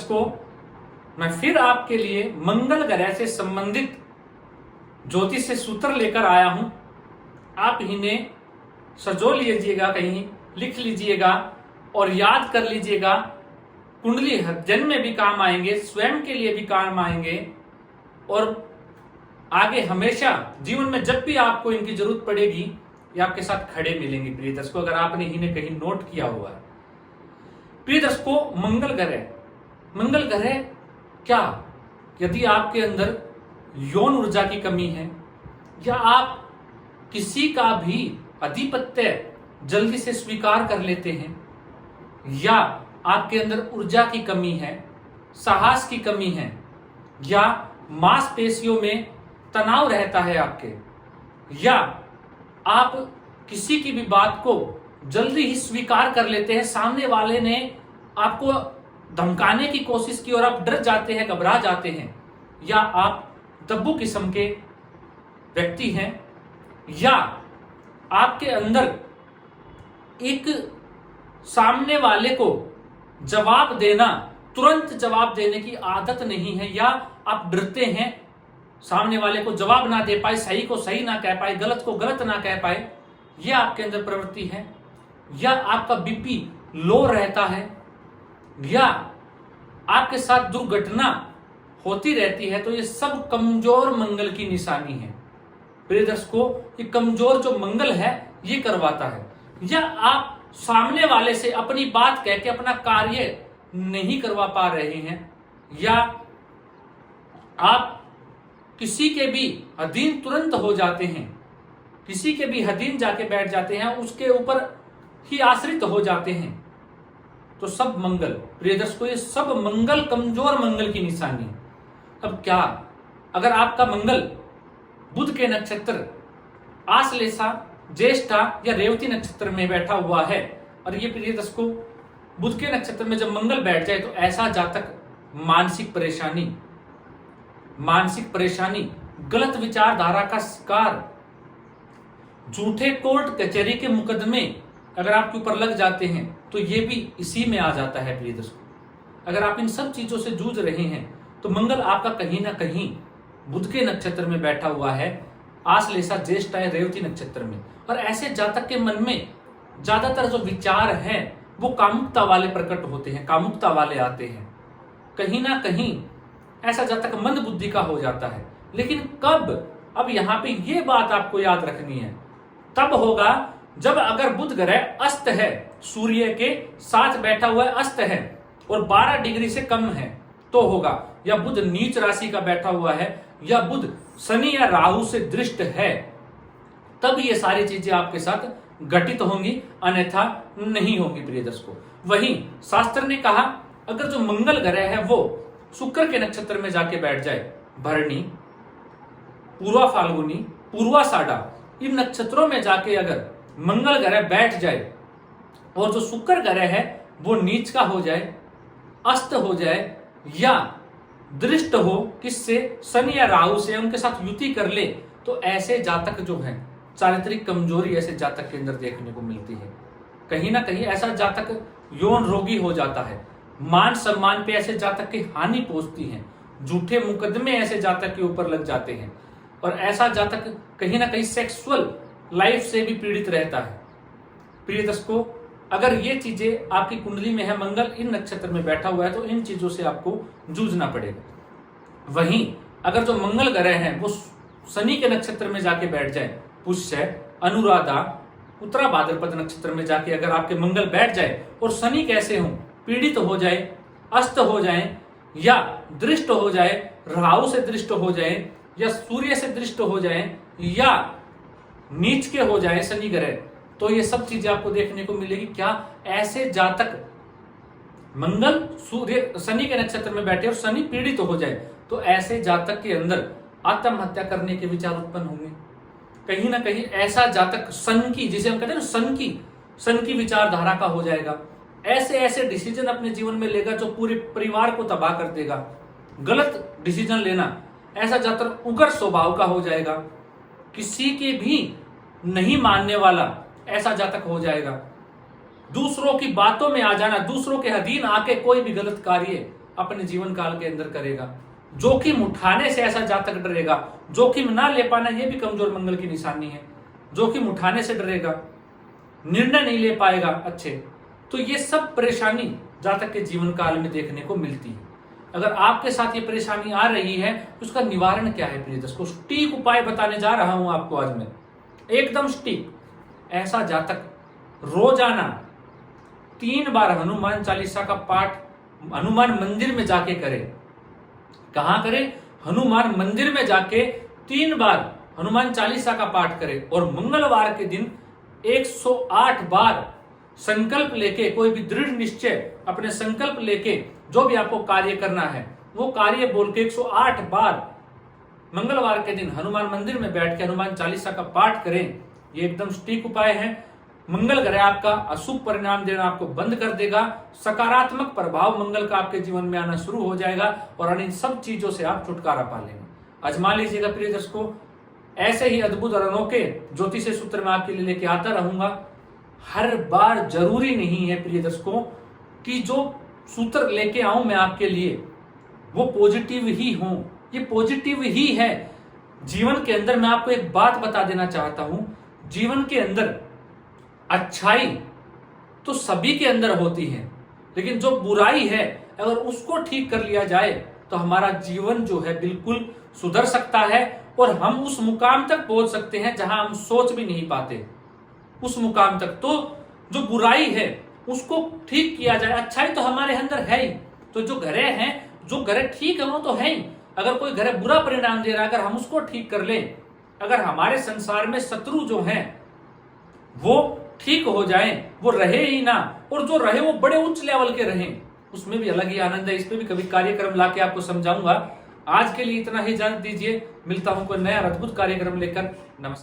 दर्शकों, मैं फिर आपके लिए मंगल ग्रह से संबंधित ज्योतिष से सूत्र लेकर आया हूं। आप इन्हें सजो लीजिएगा, कहीं लिख लीजिएगा और याद कर लीजिएगा। कुंडली जन्म में भी काम आएंगे, स्वयं के लिए भी काम आएंगे और आगे हमेशा जीवन में जब भी आपको इनकी जरूरत पड़ेगी ये आपके साथ खड़े मिलेंगे। प्रिय दर्शकों, अगर आपने इन्हें कहीं नोट किया हुआ है। प्रिय दर्शकों, मंगल ग्रह क्या, यदि आपके अंदर यौन ऊर्जा की कमी है या आप किसी का भी आधिपत्य जल्दी से स्वीकार कर लेते हैं या आपके अंदर ऊर्जा की कमी है, साहस की कमी है या मांसपेशियों में तनाव रहता है आपके, या आप किसी की भी बात को जल्दी ही स्वीकार कर लेते हैं, सामने वाले ने आपको धमकाने की कोशिश की और आप डर जाते हैं, घबरा जाते हैं, या आप दब्बू किस्म के व्यक्ति हैं, या आपके अंदर एक सामने वाले को जवाब देना, तुरंत जवाब देने की आदत नहीं है, या आप डरते हैं सामने वाले को जवाब ना दे पाए, सही को सही ना कह पाए, गलत को गलत ना कह पाए, यह आपके अंदर प्रवृत्ति है, या आपका बीपी लो रहता है, या आपके साथ दुर्घटना होती रहती है, तो ये सब कमजोर मंगल की निशानी है। प्रिय दर्शकों, ये कमजोर जो मंगल है ये करवाता है। या आप सामने वाले से अपनी बात कह के अपना कार्य नहीं करवा पा रहे हैं, या आप किसी के भी अधीन तुरंत हो जाते हैं, किसी के भी अधीन जाके बैठ जाते हैं, उसके ऊपर ही आश्रित हो जाते हैं, तो सब मंगल, प्रिय दर्शकों, ये सब मंगल कमजोर मंगल की निशानी है। अब क्या, अगर आपका मंगल बुध के नक्षत्र आश्लेषा, ज्येष्ठा या रेवती नक्षत्र में बैठा हुआ है, और ये प्रिय दर्शकों बुध के नक्षत्र में जब मंगल बैठ जाए तो ऐसा जातक मानसिक परेशानी, गलत विचारधारा का शिकार, झूठे कोर्ट कचहरी के मुकदमे अगर आपके ऊपर लग जाते हैं तो ये भी इसी में आ जाता है। प्रिय दर्शकों, अगर आप इन सब चीजों से जूझ रहे हैं तो मंगल आपका कहीं ना कहीं बुध के नक्षत्र में बैठा हुआ है, आश्लेषा, ज्येष्ठा या रेवती नक्षत्र में, और ऐसे जातक के मन में ज्यादातर जो विचार हैं वो कामुकता वाले प्रकट होते हैं, कामुकता वाले आते हैं। कहीं ना कहीं ऐसा जातक मंद बुद्धि का हो जाता है। लेकिन कब, अब यहां पे ये बात आपको याद रखनी है, तब होगा जब अगर बुध ग्रह अस्त है, सूर्य के साथ बैठा हुआ है, अस्त है और 12 डिग्री से कम है तो होगा, या बुध नीच राशि का बैठा हुआ है, या बुध शनि या राहु से दृष्ट है, तब ये सारी चीजें आपके साथ घटित होंगी, अन्यथा नहीं होंगी। प्रिय दर्शकों, वहीं शास्त्र ने कहा अगर जो मंगल ग्रह है वो शुक्र के नक्षत्र में जाके बैठ जाए, भरणी, पूर्वा फाल्गुनी, पूर्वाषाढ़ा, इन नक्षत्रों में जाके अगर मंगल ग्रह बैठ जाए और जो शुक्र ग्रह है वो नीच का हो जाए, अस्त हो जाए, या दृष्ट हो किससे, शनि या राहु से, उनके साथ युति कर ले, तो ऐसे जातक जो हैं, चारित्रिक कमजोरी ऐसे जातक के अंदर देखने को मिलती है। कहीं ना कहीं ऐसा जातक यौन रोगी हो जाता है, मान सम्मान पे ऐसे जातक की हानि पहुंचती है, झूठे मुकदमे ऐसे जातक के ऊपर लग जाते हैं, और ऐसा जातक कहीं ना कहीं सेक्सुअल लाइफ से भी पीड़ित रहता है। प्रिय दर्शकों, अगर ये चीजें आपकी कुंडली में है, मंगल इन नक्षत्र में बैठा हुआ है, तो इन चीजों से आपको जूझना पड़ेगा। वहीं अगर जो मंगल ग्रह है वो शनि के नक्षत्र में जाके बैठ जाए, पुष्य, अनुराधा, उत्तरा भाद्रपद नक्षत्र में जाके अगर आपके मंगल बैठ जाए और शनि कैसे हो, पीड़ित हो जाए, अस्त हो जाए, या दृष्ट हो जाए, राहु से दृष्ट हो जाए, या सूर्य से दृष्ट हो जाए, या नीच के हो जाए शनि ग्रह, तो ये सब चीजें आपको देखने को मिलेगी। क्या ऐसे जातक मंगल सूर्य शनि के नक्षत्र में बैठे और शनि पीड़ित हो जाए, तो ऐसे जातक के अंदर आत्महत्या करने के विचार उत्पन्न होंगे। कहीं ना कहीं ऐसा जातक सन की, जिसे हम कहते हैं ना, सन की विचारधारा का हो जाएगा। ऐसे ऐसे डिसीजन अपने जीवन में लेगा जो पूरे परिवार को तबाह कर देगा। गलत डिसीजन लेना, ऐसा जातक उग्र स्वभाव का हो जाएगा, किसी के भी नहीं मानने वाला ऐसा जातक हो जाएगा। दूसरों की बातों में आ जाना, दूसरों के अधीन आके कोई भी गलत कार्य अपने जीवन काल के अंदर करेगा। जोखिम उठाने से ऐसा जातक डरेगा। जोखिम ना ले पाना यह भी कमजोर मंगल की निशानी है। जोखिम उठाने से डरेगा, निर्णय नहीं ले पाएगा अच्छे। तो ये सब परेशानी जातक के जीवन काल में देखने को मिलती है। अगर आपके साथ ये परेशानी आ रही है तो उसका निवारण क्या है प्रिय दर्शकों, सटीक उपाय बताने जा रहा हूं आपको आज मैं, एकदम सटीक। ऐसा जातक रोजाना 3 बार हनुमान चालीसा का पाठ हनुमान मंदिर में जाके करे। कहां करे? हनुमान मंदिर में जाके 3 बार हनुमान चालीसा का पाठ करे। और मंगलवार के दिन 108 बार संकल्प लेके, कोई भी दृढ़ निश्चय अपने संकल्प लेके जो भी आपको कार्य करना है वो कार्य बोल के 108 बार मंगलवार के दिन हनुमान मंदिर में बैठ के हनुमान चालीसा का पाठ करें। ये एकदम सटीक उपाय है। मंगल ग्रह आपका अशुभ परिणाम देना आपको बंद कर देगा। सकारात्मक प्रभाव मंगल का आपके जीवन में आना शुरू हो जाएगा और इन सब चीजों से आप छुटकारा पा लेंगे। आजमा लीजिएगा प्रिय दर्शकों। ऐसे ही अद्भुत और अनोखे ज्योतिष सूत्र मैं आपके लिए लेके आता रहूंगा। हर बार जरूरी नहीं है प्रिय दर्शकों कि जो सूत्र लेके आऊं मैं आपके लिए वो पॉजिटिव ही हो। ये पॉजिटिव ही है। जीवन के अंदर मैं आपको एक बात बता देना चाहता हूं, जीवन के अंदर अच्छाई तो सभी के अंदर होती है, लेकिन जो बुराई है अगर उसको ठीक कर लिया जाए तो हमारा जीवन जो है बिल्कुल सुधर सकता है और हम उस मुकाम तक पहुंच सकते हैं जहां हम सोच भी नहीं पाते, उस मुकाम तक। तो जो बुराई है उसको ठीक किया जाए, अच्छाई तो हमारे अंदर है ही। तो जो ग्रह हैं, जो ग्रह ठीक है वो तो है ही। अगर कोई ग्रह बुरा परिणाम दे रहा है, अगर हम उसको ठीक कर लें, अगर हमारे संसार में शत्रु जो हैं वो ठीक हो जाएं, वो रहे ही ना, और जो रहे वो बड़े उच्च लेवल के रहें, उसमें भी अलग ही आनंद है। इस पे भी कभी कार्यक्रम लाके आपको समझाऊंगा। आज के लिए इतना ही जान दीजिए। मिलता हूं कोई नया अद्भुत कार्यक्रम लेकर। नमस्कार।